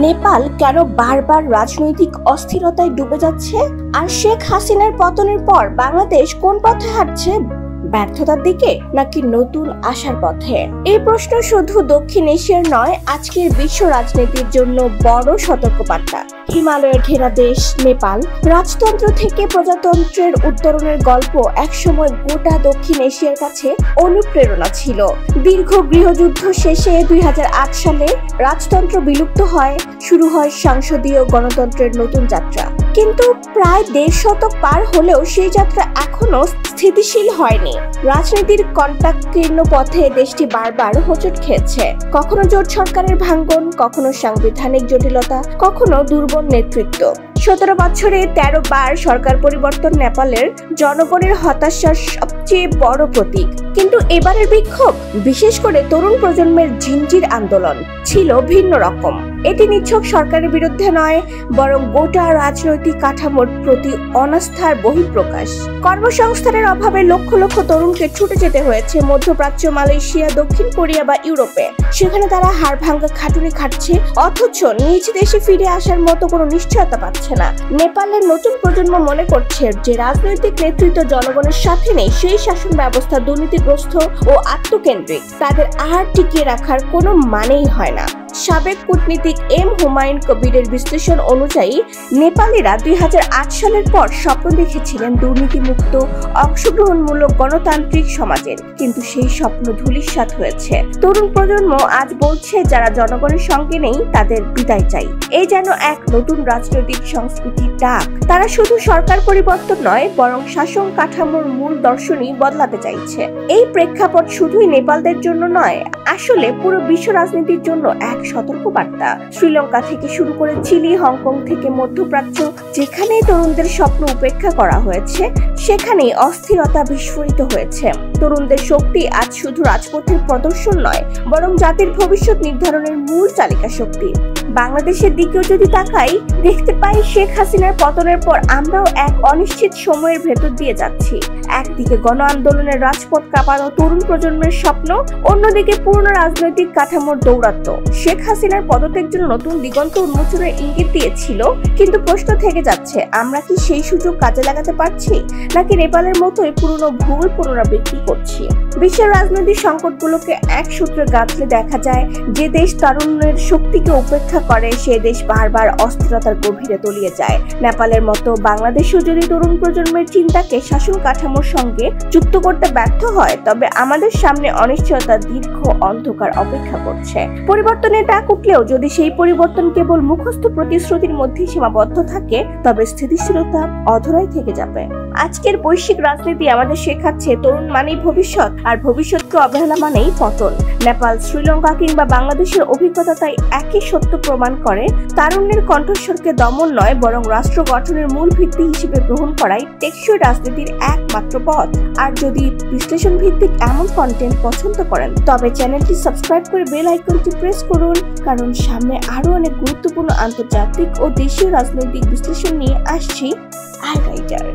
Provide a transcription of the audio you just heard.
নেপাল কেন বারবার রাজনৈতিক অস্থিরতায় ডুবে যাচ্ছে, আর শেখ হাসিনার পতনের পর বাংলাদেশ কোন পথে হাঁটছে, ব্যর্থতার দিকে নাকি নতুন আশার পথে? এই প্রশ্ন শুধু দক্ষিণ এশিয়ার নয়, আজকের বিশ্ব রাজনীতির জন্য বড় সতর্কবার্তা। হিমালয়ের ঘেরা দেশ নেপাল, রাজতন্ত্র থেকে প্রজাতন্ত্রের উত্তরণের গল্প একসময় গোটা দক্ষিণ এশিয়ার কাছে অনুপ্রেরণা ছিল। দীর্ঘ গৃহযুদ্ধ শেষে 2008 সালে রাজতন্ত্র বিলুপ্ত হয়, শুরু হয় সংসদীয় গণতন্ত্রের নতুন যাত্রা। কিন্তু প্রায় 1.5 শতক পার হলেও সেই যাত্রা এখনো স্থিতিশীল হয়নি। রাজনীতির কণ্টাকীর্ণ পথে দেশটি বারবার হোঁচট খেয়েছে। কখনো জোট সরকারের ভাঙ্গন, কখনো সাংবিধানিক জটিলতা, কখনো দুর্বল নেতৃত্ব। 17 বছরে 13 বার সরকার পরিবর্তন নেপালের জনগণের হতাশার সবচেয়ে বড় প্রতীক। কিন্তু এবারের বিক্ষোভ, বিশেষ করে তরুণ প্রজন্মের জিঞ্জির আন্দোলন, ছিল ভিন্ন রকম। এটি নিছক সরকারের বিরুদ্ধে নয়, বরং গোটা রাজনৈতিক কাঠামোর প্রতি অনাস্থার বহিঃপ্রকাশ। কর্মসংস্থানের অভাবে লক্ষ লক্ষ তরুণকে ছুটে যেতে হয়েছে মধ্যপ্রাচ্য, মালয়েশিয়া, দক্ষিণ কোরিয়া বা ইউরোপে। সেখানে তারা হাড় ভাঙ্গা খাটুনি খাটছে, অথচ নিজ দেশে ফিরে আসার মতো কোনো নিশ্চয়তা পাচ্ছে না। নেপালের নতুন প্রজন্ম মনে করছে যে রাজনৈতিক নেতৃত্ব জনগণের সাথে নেই, সেই শাসন ব্যবস্থা দুর্নীতিগ্রস্ত ও আত্মকেন্দ্রিক। তাদের আর টিকিয়ে রাখার কোনো মানেই হয় না। সাবেক কূটনীতিক এম হুমায়ুন কবিরের বিশ্লেষণ অনুযায়ী নেপালিরা 2008 সালের পর স্বপ্ন দেখেছিলেন দুর্নীতিমুক্ত, অংশগ্রহণমূলক গণতান্ত্রিক সমাজের, কিন্তু সেই স্বপ্ন ধূলিসাৎ হয়েছে। তরুণ প্রজন্ম আজ বলছে যারা জনগণের সঙ্গে নেই তাদের বিদায় চাই। এই যেন এক নতুন রাজনৈতিক সংস্কৃতির ডাক। তারা শুধু সরকার পরিবর্তন নয়, বরং শাসন কাঠামোর মূল দর্শনই বদলাতে চাইছে। এই প্রেক্ষাপট শুধুই নেপালদের জন্য নয়, আসলে পুরো বিশ্ব রাজনীতির জন্য এক সতর্কবার্তা। শ্রীলঙ্কা থেকে শুরু করে চিলি, হংকং থেকে মধ্যপ্রাচ্য, যেখানেই তরুণদের স্বপ্ন উপেক্ষা করা হয়েছে, সেখানেই অস্থিরতা বিস্ফোরিত হয়েছে। তরুণদের শক্তি আজ শুধু রাজপথের প্রদর্শন নয়, বরং জাতির ভবিষ্যৎ নির্ধারণের মূল চালিকা শক্তি। বাংলাদেশের দিকেও যদি তাকাই, দেখতে পাই শেখ হাসিনার পতনের পর আমরাও এক অনিশ্চিত সময়ের ভেতর দিয়ে যাচ্ছি। একদিকে গণ আন্দোলনের রাজপথ কাঁপানো তরুণ প্রজন্মের স্বপ্ন, অন্যদিকে পূর্ণ রাজনৈতিক কাঠামোর দৌরাত্ম্য। শেখ হাসিনার পদত্যাগ জন্য নতুন দিগন্ত উন্মোচনের ইঙ্গিত দিয়েছিল, কিন্তু প্রশ্ন থেকে যাচ্ছে, আমরা কি সেই সুযোগ কাজে লাগাতে পারছি, নাকি নেপালের মতোই পুরনো ভুল পুনরাবৃত্তি করছি? বিশ্বের রাজনৈতিক সংকটগুলোকে এক সূত্রে গাঁথলে দেখা যায়, যে দেশ তারুণ্যের শক্তিকে উপেক্ষা করে, সে দেশ বারবার অস্থিরতার গভীরে তলিয়ে যায়। নেপালের মতো বাংলাদেশও যদি তরুণ প্রজন্মের চিন্তাকে শাসন কাঠামোর সঙ্গে যুক্ত করতে ব্যর্থ হয়, তবে আমাদের সামনে অনিশ্চয়তার দীর্ঘ অন্ধকার অপেক্ষা করছে। পরিবর্তনের ডাক উঠলেও যদি সেই পরিবর্তন কেবল মুখস্থ প্রতিশ্রুতির মধ্যে সীমাবদ্ধ থাকে, তবে স্থিতিশীলতা অধরাই থেকে যাবে। আজকের বৈশ্বিক রাজনীতি আমাদের শেখাচ্ছে, তরুণ মানেই ভবিষ্যৎ, আর ভবিষ্যৎকে অবহেলা মানেই পতন। নেপাল, শ্রীলঙ্কা কিংবা বাংলাদেশের অভিজ্ঞতা তাই একই সত্য প্রমাণ করে, তারুণ্যের কণ্ঠস্বরকে দমন নয়, বরং রাষ্ট্র গঠনের মূল ভিত্তি হিসেবে গ্রহণ করাই টেকসই রাজনীতির একমাত্র পথ। আর যদি বিশ্লেষণ ভিত্তিক এমন কন্টেন্ট পছন্দ করেন, তবে চ্যানেলটি সাবস্ক্রাইব করে বেল আইকনটি প্রেস করুন, কারণ সামনে আরো অনেক গুরুত্বপূর্ণ আন্তর্জাতিক ও দেশীয় রাজনৈতিক বিশ্লেষণ নিয়ে আসছি আই রাইটার।